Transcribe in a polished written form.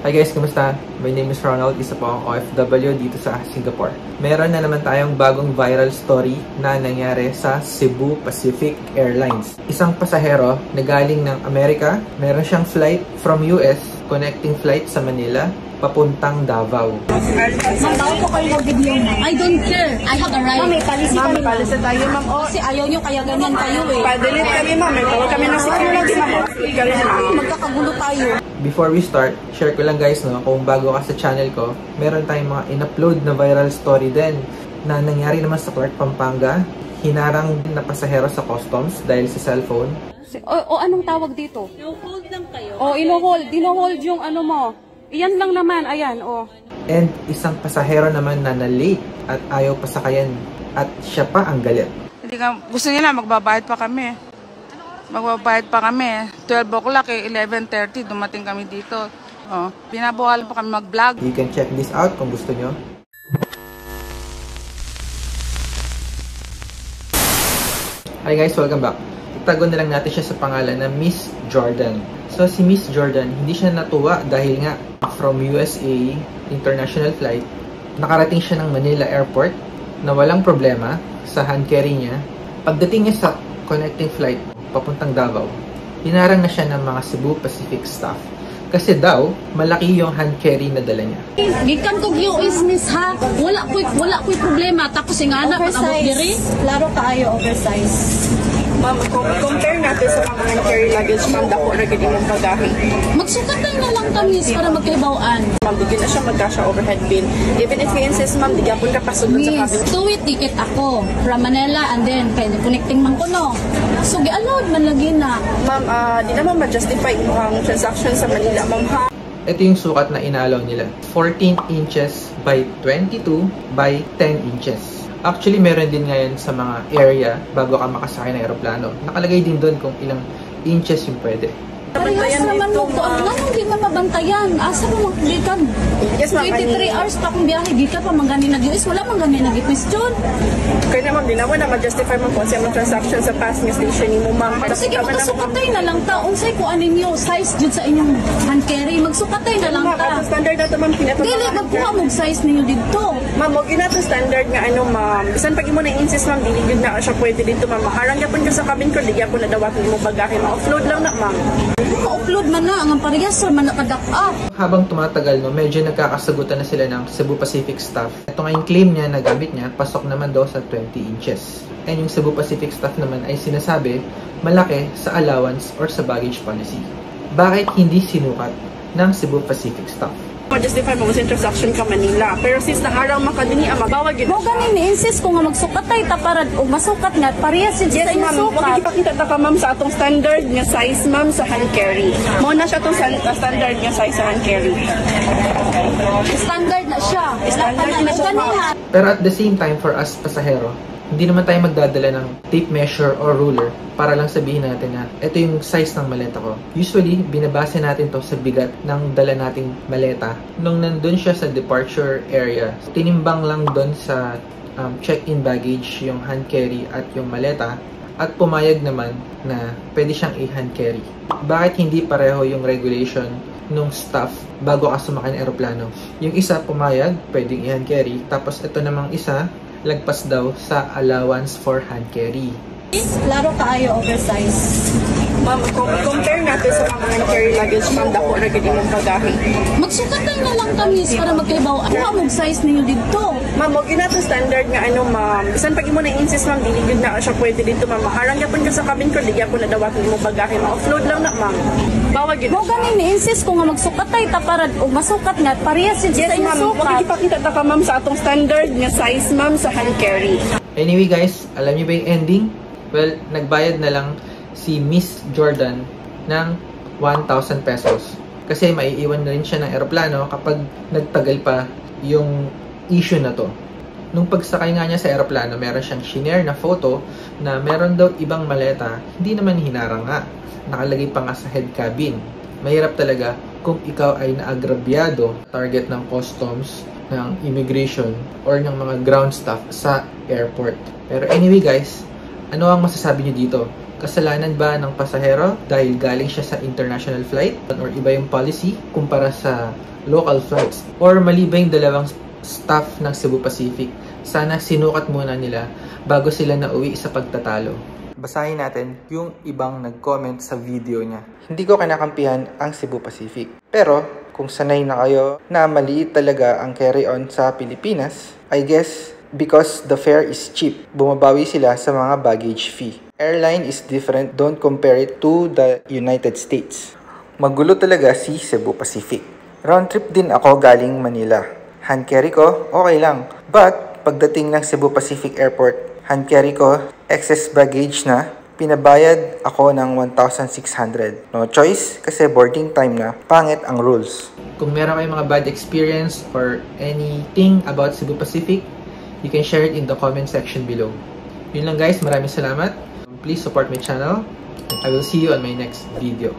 Hi guys, kumusta? My name is Ronald, isa po akong OFW dito sa Singapore. Meron na naman tayong bagong viral story na nangyari sa Cebu Pacific Airlines. Isang pasahero na galing ng Amerika, meron siyang flight from US, connecting flight sa Manila, papuntang Davao. Ma'am, bago po kayo mag-video na. I don't care. I have a right. Ma'am, may policy ma'am, may policy tayo, ma'am. Kasi ayaw nyo, kaya ganyan kayo eh. Pa-delete kami, ma'am. May tawag kami ng security, ma'am. Magkakagulo tayo. Before we start, share ko lang guys, no, kung bago ka sa channel ko, meron tayong mga in-upload na viral story din na nangyari naman sa Clark, Pampanga. Hinarang na pasahero sa customs dahil sa cellphone. O anong tawag dito? No-hold lang kayo. O ino-hold yung ano mo. Iyan lang naman, ayan, o. And isang pasahero naman na na-late at ayaw pasakayan at siya pa ang galit. Hindi ka, gusto nila magbabayad pa kami. Magbabayad pa kami. 12 o'clock 11:30 dumating kami dito. Oh, pinabuhalan pa kami mag-vlog. You can check this out kung gusto nyo. Hi guys, welcome back. Itago na lang natin siya sa pangalan na Miss Jordan. So si Miss Jordan, hindi siya natuwa dahil nga from USA international flight, nakarating siya ng Manila Airport na walang problema sa hand carry niya. Pagdating niya sa connecting flight papuntang Davao, hinarang na siya ng mga Cebu Pacific staff. Kasi daw, malaki yung hand carry na dala niya. Gikan ko US miss ha. Wala ko'y problema. Tapos yung anak, pag-abot diri. Laro kaayo oversize. Ma'am, compare natin sa mga hand-carry luggage, ma'am, dako na gini mong bagahe. Magsukatan na lang kami para magkaibawaan. Ma'am, di na siya magkasya overhead bin. Even if you insist, ma'am, di gyapon ka pasugod sa cabin. Miss, two-way ticket ako from Manila and then connecting man ko no. So, gi-allowed man lagi na. Ma'am, di naman ma-justify ang transaction sa Manila, ma'am, ha? Ito yung sukat na inaalaw nila. 14 inches by 22 by 10 inches. Actually, meron din ngayon sa mga area bago ka makasakay ng aeroplano. Nakalagay din doon kung ilang inches yung pwede. Parehas naman mo ko. Ang hindi man mabantayan. Asa mo magdikan? Yes, ma'am. 23 hours pa akong biyahe. Di ka pa manggani nag-US. Wala manggani nag-question. Kaya naman, di naman na ma-justify mo kung siyang transaction sa passenger station ni mo, ma'am. Sige, magkasukatay na lang ta. Unsay ko anin nyo size dyan sa inyong hand carry. Magsukatay na lang ta. Ma'am, standard na ito, ma'am. Dili, magkuha mong size ninyo dito. Ma'am, huwag yun natin standard nga ano, ma'am. Bisan pag mo na-insist, ma'am, di yun na siya pwede dito, ma'am. Maharang yapon ka sa cabin ko, di yapon na dawatin mo bagahe. Ma-offload lang na, ma'am. Ma-upload man na. Ang parehas man nakadap-up. Habang tumatagal, no, medyo nagkakasagutan na sila ng Cebu Pacific staff. Ito nga yung claim niya na gamit niya, pasok naman daw sa 20 inches. And yung Cebu Pacific staff naman ay sinasabi malaki sa allowance or sa baggage policy. Bakit hindi sinukat ng Cebu Pacific staff? Ma-justify mo kasi transaction ka Manila. Pero since nang-araw makadini, magbawag yun. Mo ganin ni-insist ko nga magsukatay taparad o masukat nga parehas sa yes, inyong ma'am. sukat. Huwag ipakita ta ka, ma'am, sa atong standard nga size, ma'am, sa hand carry. Mo na siya atong standard nga size sa hand carry. Standard na siya. Standard na siya, ma'am. Pero at the same time, for us pasahero, hindi naman tayo magdadala ng tape measure or ruler para lang sabihin natin na ito yung size ng maleta ko. Usually, binabase natin to sa bigat ng dala nating maleta. Nung nandun siya sa departure area, tinimbang lang dun sa check-in baggage yung hand carry at yung maleta at pumayag naman na pwede siyang i-hand carry. Bakit hindi pareho yung regulation nung staff bago ka sumakay ng aeroplano? Yung isa pumayag, pwedeng i-hand carry, tapos ito namang isa, lagpas daw sa allowance for hand carry. Laro kaayo oversize. Ma'am, compare natin sa mga hand-carry luggage, ma'am, dako na gini mong bagahe. Magsukatan na lang kami para magkaibawaan. Kuha mong size ninyo dito. Ma'am, huwag yun natin standard nga ano, ma'am. Bisan pag mo na-insist, ma'am, di yun na siya pwede dito, ma'am. Maharang yapon ka sa cabin ko, di yapon na dawatin mo bagahe. Ma-offload lang na, ma'am. Bawag yun. Mo ganin ni-insist ko nga magsukatay taparad o masukat nga parehas sa yes, inyong ma'am. sukat. Huwag ipakita ta ka, ma'am, sa atong standard nga size, ma'am, sa hand carry. Anyway guys, alam niyo ba yung ending? Well, nagbayad na lang si Miss Jordan ng 1,000 pesos. Kasi maiiwan na rin siya ng eroplano kapag nagtagal pa yung issue na to. Nung pagsakay nga niya sa eroplano, meron siyang shinare na photo na meron daw ibang maleta. Hindi naman hinarang nga. Nakalagay pa nga sa head cabin. Mahirap talaga kung ikaw ay naagrabyado, target ng customs, ng immigration, or ng mga ground staff sa airport. Pero anyway guys, ano ang masasabi niyo dito? Kasalanan ba ng pasahero dahil galing siya sa international flight or iba yung policy kumpara sa local flights? Or mali ba yung dalawang staff ng Cebu Pacific? Sana sinukat muna nila bago sila nauwi sa pagtatalo. Basahin natin yung ibang nag-comment sa video niya. Hindi ko kinakampihan ang Cebu Pacific. Pero kung sanay na kayo na maliit talaga ang carry-on sa Pilipinas, I guess because the fare is cheap, bumabawi sila sa mga baggage fee. Airline is different, don't compare it to the United States. Magulo talaga si Cebu Pacific. Round trip din ako galing Manila. Hand carry ko, okay lang. But pagdating ng Cebu Pacific Airport, hand carry ko, excess baggage na, pinabayad ako ng 1,600. No choice kasi boarding time na, pangit ang rules. Kung meron kayong mga bad experience or anything about Cebu Pacific, you can share it in the comment section below. Yun lang guys, maraming salamat. Please support my channel. I will see you on my next video.